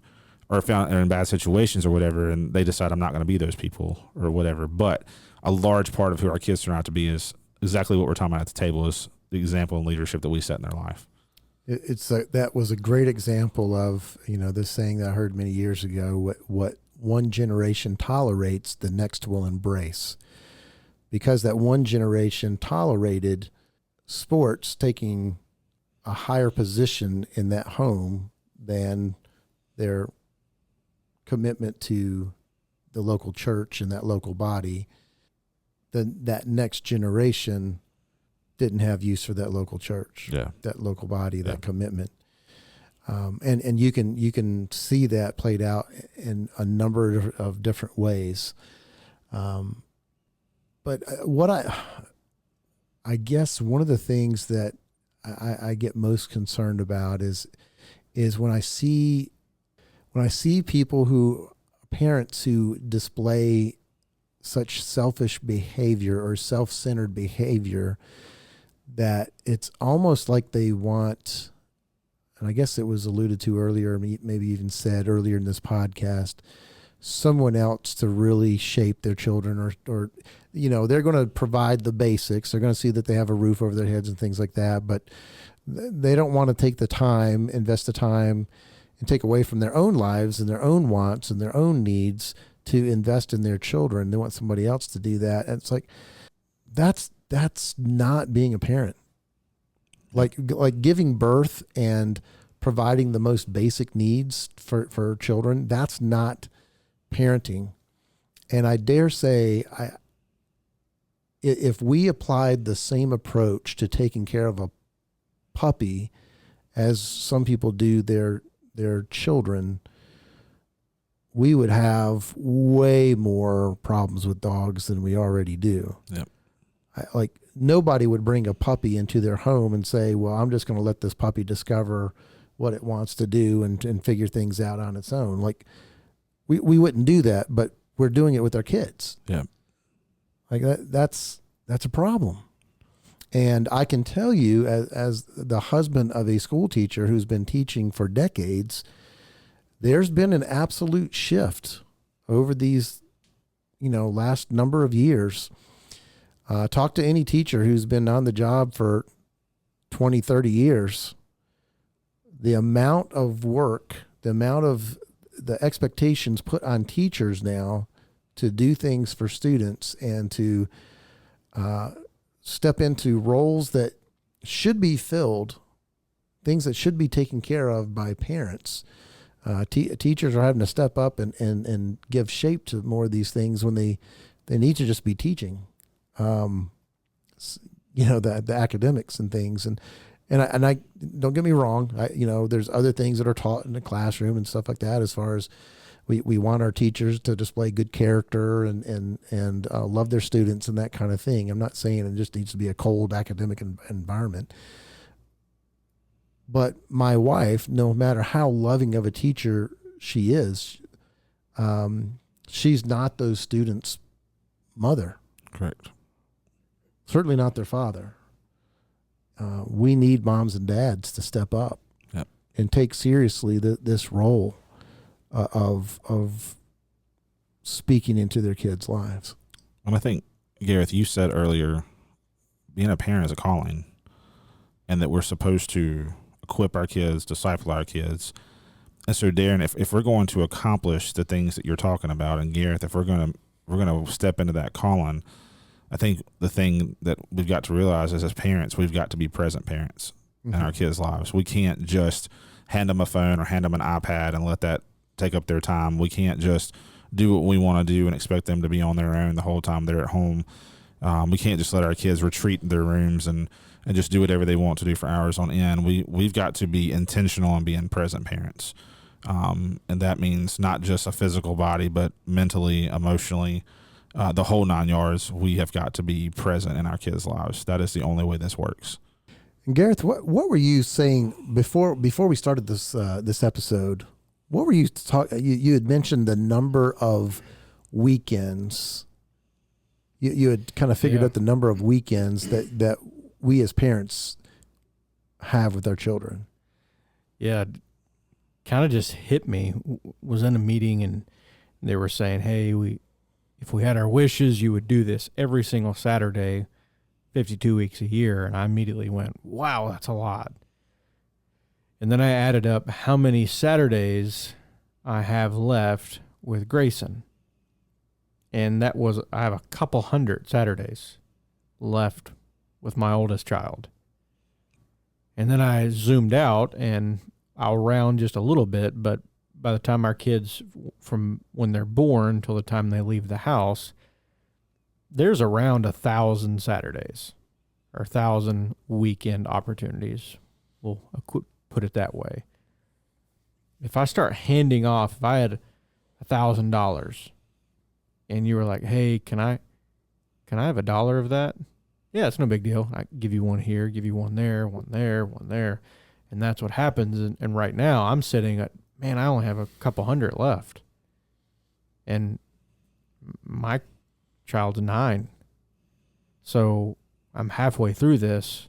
S1: are found in bad situations or whatever, and they decide I'm not going to be those people or whatever. But a large part of who our kids turn out to be is exactly what we're talking about at the table, is the example and leadership that we set in their life.
S2: That was a great example of, this saying that I heard many years ago, what one generation tolerates, the next will embrace. Because that one generation tolerated sports taking a higher position in that home than their commitment to the local church and that local body, then that next generation didn't have use for that local church, that local body, that commitment. And you can see that played out in a number of different ways. But what I guess one of the things that I get most concerned about is when I see parents who display such selfish behavior or self-centered behavior that it's almost like they want, and I guess it was alluded to earlier, maybe even said earlier in this podcast, someone else to really shape their children, or they're going to provide the basics. They're going to see that they have a roof over their heads and things like that, but they don't want to take the time, invest the time, and take away from their own lives and their own wants and their own needs to invest in their children. They want somebody else to do that. And it's like, that's not being a parent. Like giving birth and providing the most basic needs for children, that's not parenting. And I dare say, if we applied the same approach to taking care of a puppy as some people do their children, we would have way more problems with dogs than we already do.
S1: Yep.
S2: Nobody would bring a puppy into their home and say, well, I'm just going to let this puppy discover what it wants to do and figure things out on its own. Like we wouldn't do that, but we're doing it with our kids.
S1: Yeah.
S2: Like that's a problem. And I can tell you, as the husband of a school teacher who's been teaching for decades, there's been an absolute shift over these, last number of years. Talk to any teacher who's been on the job for 20, 30 years. The amount of work, the expectations put on teachers now to do things for students and to step into roles that should be filled, things that should be taken care of by parents. Teachers are having to step up and give shape to more of these things when they need to just be teaching, the academics and things. And I don't get me wrong. There's other things that are taught in the classroom and stuff like that, as far as we want our teachers to display good character and love their students and that kind of thing. I'm not saying it just needs to be a cold academic environment. But my wife, no matter how loving of a teacher she is, she's not those students' mother.
S1: Correct.
S2: Certainly not their father. We need moms and dads to step up and take seriously this role of speaking into their kids' lives.
S1: And I think, Gareth, you said earlier, being a parent is a calling, and that we're supposed to equip our kids, disciple our kids. And so, Darren, if we're going to accomplish the things that you're talking about, and Gareth, if we're going to step into that calling, I think the thing that we've got to realize is, as parents, we've got to be present parents in our kids' lives. We can't just hand them a phone or hand them an iPad and let that take up their time. We can't just do what we want to do and expect them to be on their own the whole time they're at home. We can't just let our kids retreat in their rooms and just do whatever they want to do for hours on end. We've got to be intentional and being present parents. And that means not just a physical body, but mentally, emotionally, the whole 9 yards. We have got to be present in our kids' lives. That is the only way this works.
S2: And Gareth, what were you saying before we started this episode? What were you talking? You had mentioned the number of weekends. You had kind of figured out the number of weekends that we as parents have with our children.
S3: Yeah, kind of just hit me. Was in a meeting and they were saying, "Hey, if we had our wishes, you would do this every single Saturday, 52 weeks a year." And I immediately went, "Wow, that's a lot." And then I added up how many Saturdays I have left with Grayson. And I have a couple hundred Saturdays left with my oldest child. And then I zoomed out, and I'll round just a little bit, but by the time our kids, from when they're born till the time they leave the house, there's around 1,000 Saturdays, or 1,000 weekend opportunities. We'll put it that way. If I start handing off, if I had $1,000 and you were like, hey, can I have $1 of that? Yeah, it's no big deal. I give you one here, give you one there, one there, one there. And that's what happens. And right now I'm sitting at, man, I only have a couple hundred left. And my child's 9. So I'm halfway through this.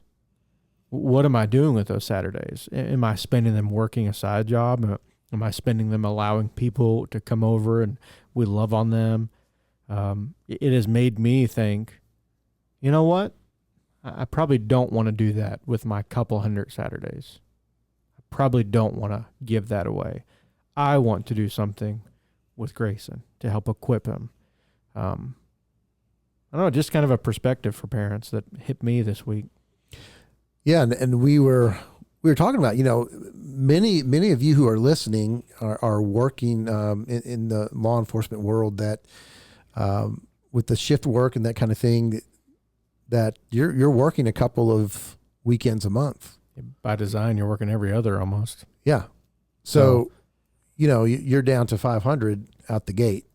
S3: What am I doing with those Saturdays? Am I spending them working a side job? Am I spending them allowing people to come over and we love on them? It has made me think, you know what? I probably don't want to do that with my couple hundred Saturdays. I probably don't want to give that away. I want to do something with Grayson to help equip him. I don't know, just kind of a perspective for parents that hit me this week.
S2: Yeah, and we were talking about, many of you who are listening are working in the law enforcement world, that with the shift work and that kind of thing, that you're working a couple of weekends a month.
S3: By design, you're working every other almost.
S2: Yeah. So you're down to 500 out the gate,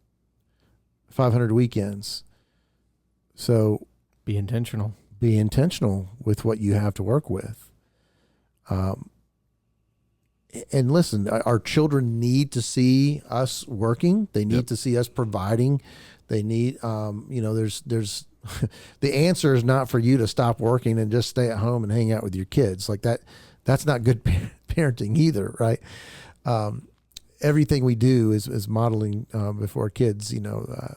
S2: 500 weekends. So
S3: be intentional.
S2: Be intentional with what you have to work with. And listen, our children need to see us working. They need to see us providing. They need, there's the answer is not for you to stop working and just stay at home and hang out with your kids like that. That's not good parenting either, right? Everything we do is modeling before kids,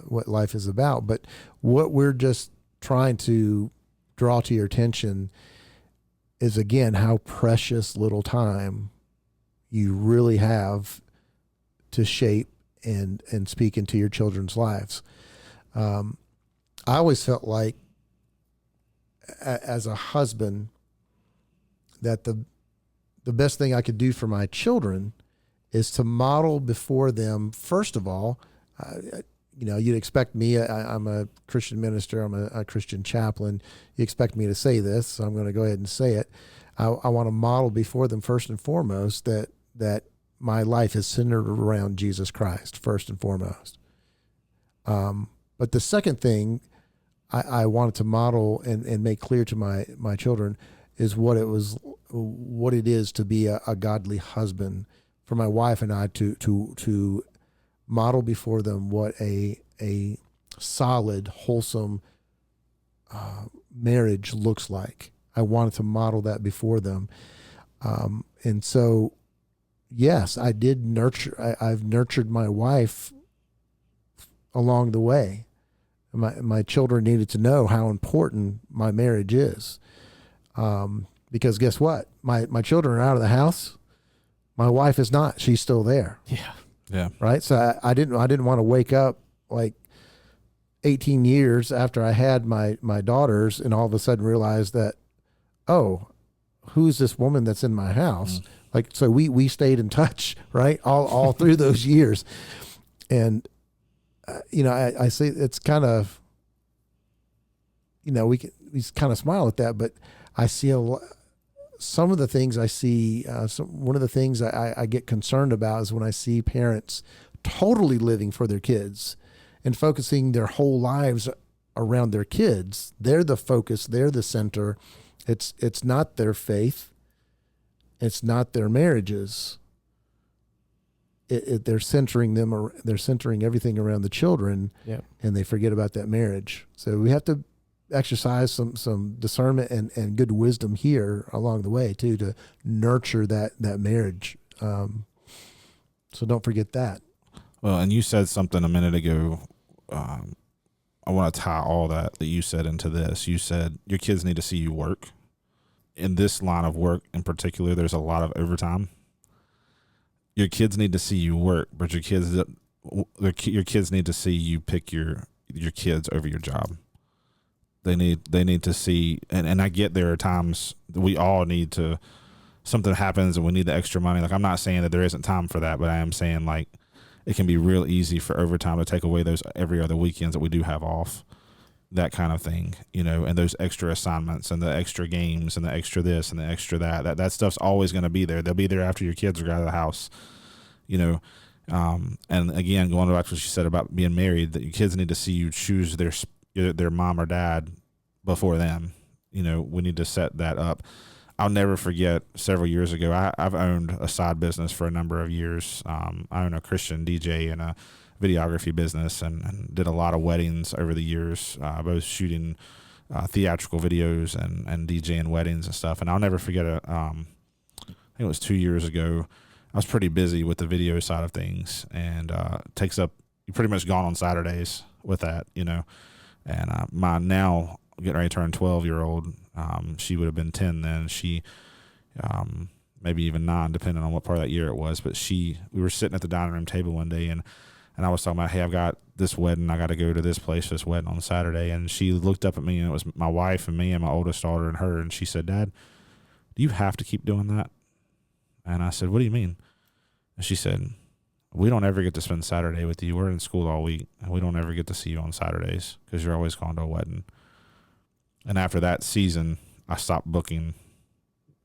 S2: what life is about. But what we're just trying to draw to your attention is, again, how precious little time you really have to shape and speak into your children's lives. I always felt like, as a husband, that the best thing I could do for my children is to model before them, first of all, you'd expect me, I'm a Christian minister, I'm a Christian chaplain. You expect me to say this, so I'm going to go ahead and say it. I want to model before them, first and foremost, that my life is centered around Jesus Christ, first and foremost. But the second thing I wanted to model and make clear to my children is what it is to be a godly husband, for my wife and I to model before them what a solid, wholesome marriage looks like. I wanted to model that before them. And so, yes, I did nurture. I've nurtured my wife along the way. My children needed to know how important my marriage is. Because guess what? My children are out of the house. My wife is not. She's still there.
S3: Yeah.
S1: Yeah.
S2: Right. So I didn't want to wake up like 18 years after I had my daughters and all of a sudden realize that, oh, who's this woman that's in my house? Like, so we stayed in touch, right? All through those years. And, I say it's kind of, we kind of smile at that, but I see some of the things I see, one of the things I get concerned about is when I see parents totally living for their kids and focusing their whole lives around their kids. They're the focus. They're the center. It's not their faith. It's not their marriages. They're centering them. They're centering everything around the children, and they forget about that marriage. So we have to exercise some discernment and good wisdom here along the way too, to nurture that marriage. So don't forget that.
S1: Well, and you said something a minute ago. I want to tie all that you said into this. You said your kids need to see you work. In this line of work in particular, there's a lot of overtime. Your kids need to see you work, but your kids need to see you pick your kids over your job. They need to see, and I get there are times that we all need to, something happens and we need the extra money. Like, I'm not saying that there isn't time for that, but I am saying, like, it can be real easy for overtime to take away those every other weekends that we do have off. that kind of thing, and those extra assignments and the extra games and the extra this and the extra that stuff's always going to be there. They'll be there after your kids are out of the house, and again, going back to what you said about being married, that your kids need to see you choose their mom or dad before them. We need to set that up. I'll never forget several years ago, I've owned a side business for a number of years. I own a Christian DJ and a videography business and did a lot of weddings over the years, both shooting theatrical videos and DJing weddings and stuff. And I'll never forget I think it was 2 years ago. I was pretty busy with the video side of things, and takes up, you're pretty much gone on Saturdays with that, and my now getting ready to turn 12-year-old, she would have been 10 then. She, maybe even 9, depending on what part of that year it was. But we were sitting at the dining room table one day, and I was talking about, hey, I've got this wedding. I got to go to this place for this wedding on Saturday. And she looked up at me, and it was my wife and me and my oldest daughter and her. And she said, Dad, do you have to keep doing that? And I said, what do you mean? And she said, we don't ever get to spend Saturday with you. We're in school all week, and we don't ever get to see you on Saturdays because you're always going to a wedding. And after that season, I stopped booking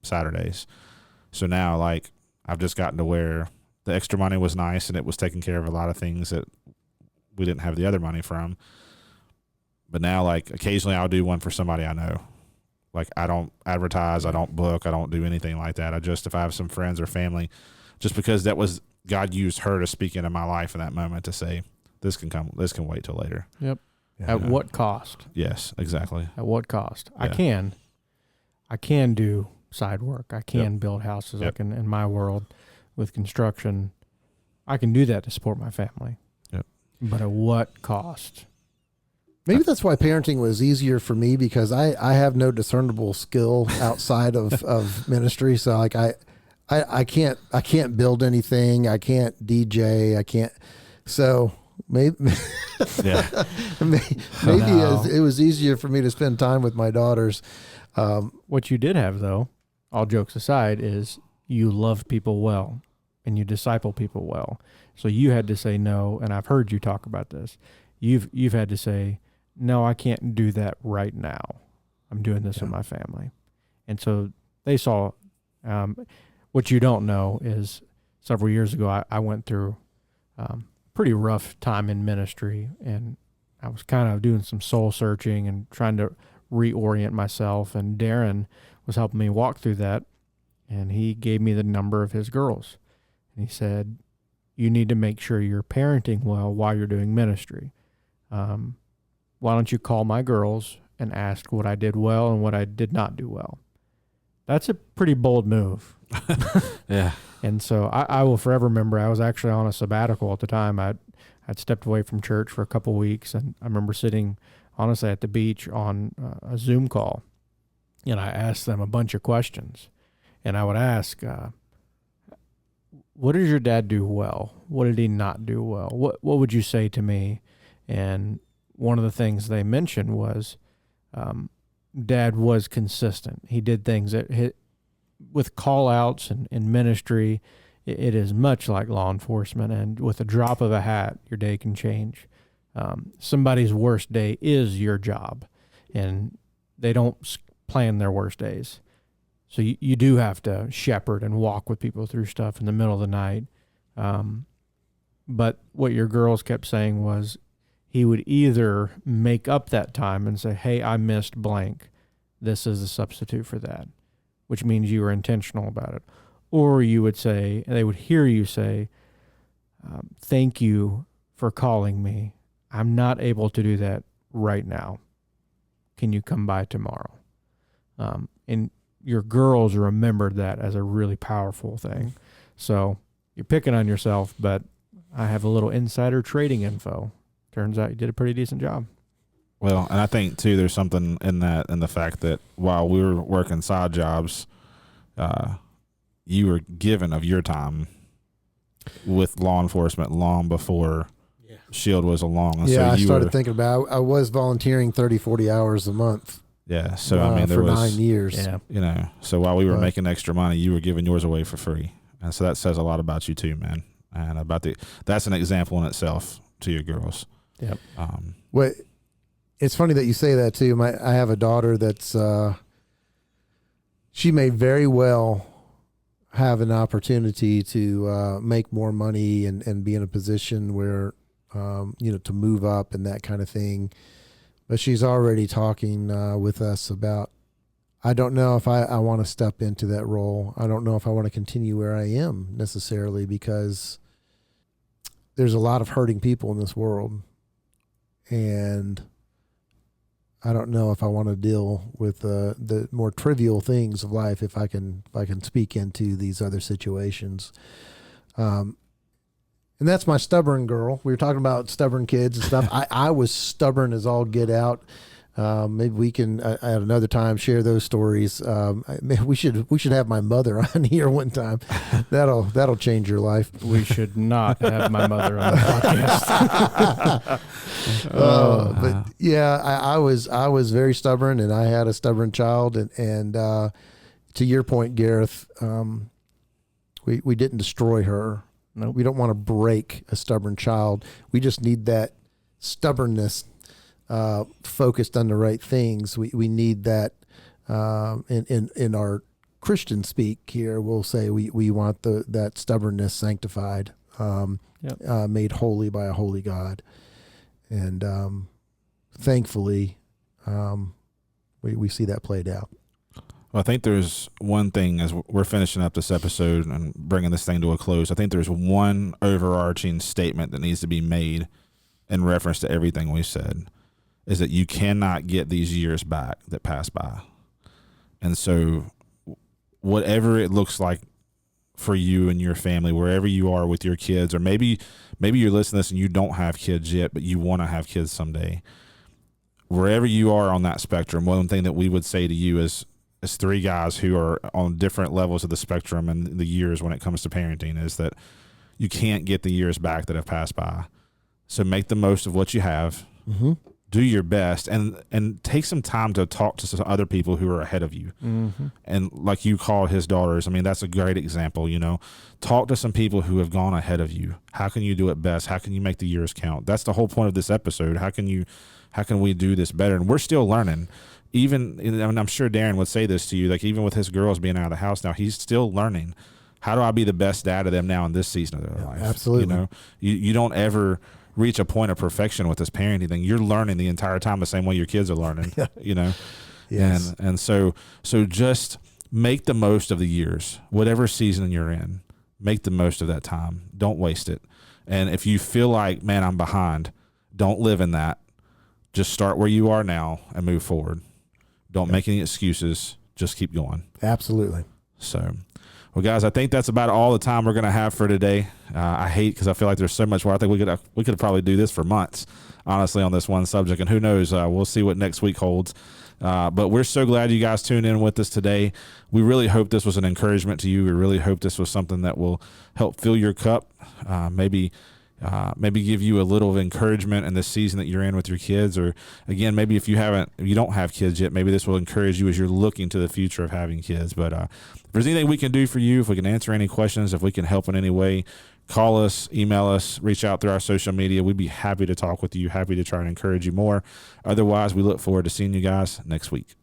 S1: Saturdays. So now, I've just gotten to where the extra money was nice, and it was taking care of a lot of things that we didn't have the other money from. But now, occasionally I'll do one for somebody I know. I don't advertise, I don't book, I don't do anything like that. If I have some friends or family, just because God used her to speak into my life in that moment to say, this can wait till later.
S3: Yep. At what cost?
S1: Yes, exactly.
S3: At what cost?
S1: Yeah.
S3: I can do side work. I can build houses.
S1: Yep.
S3: I can, in my world with construction, I can do that to support my family.
S1: Yep.
S3: But at what cost?
S2: Maybe that's why parenting was easier for me, because I have no discernible skill outside of ministry. So I can't build anything. I can't DJ. I can't. So maybe,
S1: Yeah.
S2: it was easier for me to spend time with my daughters.
S3: What you did have, though, all jokes aside, is you love people well and you disciple people well. So you had to say no, and I've heard you talk about this. You've had to say, no, I can't do that right now. I'm doing this with my family. And so they saw, what you don't know is several years ago, I went through pretty rough time in ministry, and I was kind of doing some soul searching and trying to reorient myself. And Darren was helping me walk through that, and he gave me the number of his girls. And he said, you need to make sure you're parenting well while you're doing ministry. Why don't you call my girls and ask what I did well and what I did not do well? That's a pretty bold move.
S1: Yeah.
S3: And so I will forever remember, I was actually on a sabbatical at the time. I'd stepped away from church for a couple of weeks, and I remember sitting, honestly, at the beach on a Zoom call, and I asked them a bunch of questions. And I would ask, what did your dad do well? What did he not do well? What would you say to me? And one of the things they mentioned was Dad was consistent. He did things with call-outs and in ministry. It is much like law enforcement, and with a drop of a hat, your day can change. Somebody's worst day is your job, and they don't plan their worst days. So you do have to shepherd and walk with people through stuff in the middle of the night. But what your girls kept saying was, he would either make up that time and say, hey, I missed blank. This is a substitute for that, which means you were intentional about it. Or you would say, and they would hear you say, thank you for calling me. I'm not able to do that right now. Can you come by tomorrow? And your girls remembered that as a really powerful thing. So you're picking on yourself, but I have a little insider trading info. Turns out you did a pretty decent job.
S1: Well, and I think, too, there's something in the fact that while we were working side jobs, you were given of your time with law enforcement long before SHIELD was along. And
S2: yeah,
S1: so
S2: I started thinking about it. I was volunteering 30, 40 hours a month.
S1: Yeah, so I mean, there
S2: for
S1: was
S2: 9 years.
S3: Yeah.
S1: So while we were making extra money, you were giving yours away for free. And so that says a lot about you, too, man. And that's an example in itself to your girls.
S3: Yep.
S2: What It's funny that you say that too. I have a daughter that's she may very well have an opportunity to make more money and be in a position where to move up and that kind of thing. But she's already talking with us about, I don't know if I want to step into that role. I don't know if I want to continue where I am necessarily, because there's a lot of hurting people in this world. And I don't know if I want to deal with the more trivial things of life if I can speak into these other situations. And that's my stubborn girl. We were talking about stubborn kids and stuff. I was stubborn as all get out. Maybe we can at another time share those stories. We should have my mother on here one time. That'll change your life.
S3: We should not have my mother on the podcast.
S2: But yeah, I was very stubborn, and I had a stubborn child, and to your point, Gareth, we didn't destroy her.
S3: Nope.
S2: We don't want to break a stubborn child. We just need that stubbornness focused on the right things. We need that in our Christian speak here. We'll say we want that stubbornness sanctified, made holy by a holy God, and thankfully we see that played out.
S1: Well, I think there's one thing as we're finishing up this episode and bringing this thing to a close. I think there's one overarching statement that needs to be made in reference to everything we said, is that you cannot get these years back that pass by. And so whatever it looks like for you and your family, wherever you are with your kids, or maybe you're listening to this and you don't have kids yet, but you want to have kids someday. Wherever you are on that spectrum, one thing that we would say to you is, as three guys who are on different levels of the spectrum and the years when it comes to parenting, is that you can't get the years back that have passed by. So make the most of what you have.
S2: Mm-hmm.
S1: Do your best, and take some time to talk to some other people who are ahead of you.
S3: Mm-hmm.
S1: And like you called his daughters, I mean, that's a great example. Talk to some people who have gone ahead of you. How can you do it best? How can you make the years count? That's the whole point of this episode. How can we do this better? And we're still learning. Even, and I'm sure Darren would say this to you, like even with his girls being out of the house now, he's still learning. How do I be the best dad to them now in this season of their life?
S2: Absolutely.
S1: You don't ever reach a point of perfection with this parenting thing. You're learning the entire time the same way your kids are learning.
S2: Yes.
S1: And so just make the most of the years, whatever season you're in. Make the most of that time. Don't waste it. And if you feel like, man, I'm behind, don't live in that. Just start where you are now and move forward. Don't make any excuses. Just keep going.
S2: Absolutely.
S1: So, well, guys, I think that's about all the time we're going to have for today. I hate, because I feel like there's so much more. I think we could probably do this for months, honestly, on this one subject. And who knows? We'll see what next week holds. But we're so glad you guys tuned in with us today. We really hope this was an encouragement to you. We really hope this was something that will help fill your cup. Maybe give you a little of encouragement in this season that you're in with your kids, or again, maybe if you don't have kids yet, maybe this will encourage you as you're looking to the future of having kids. But if there's anything we can do for you, if we can answer any questions, if we can help in any way, call us, email us, reach out through our social media. We'd be happy to talk with you, happy to try and encourage you more. Otherwise, we look forward to seeing you guys next week.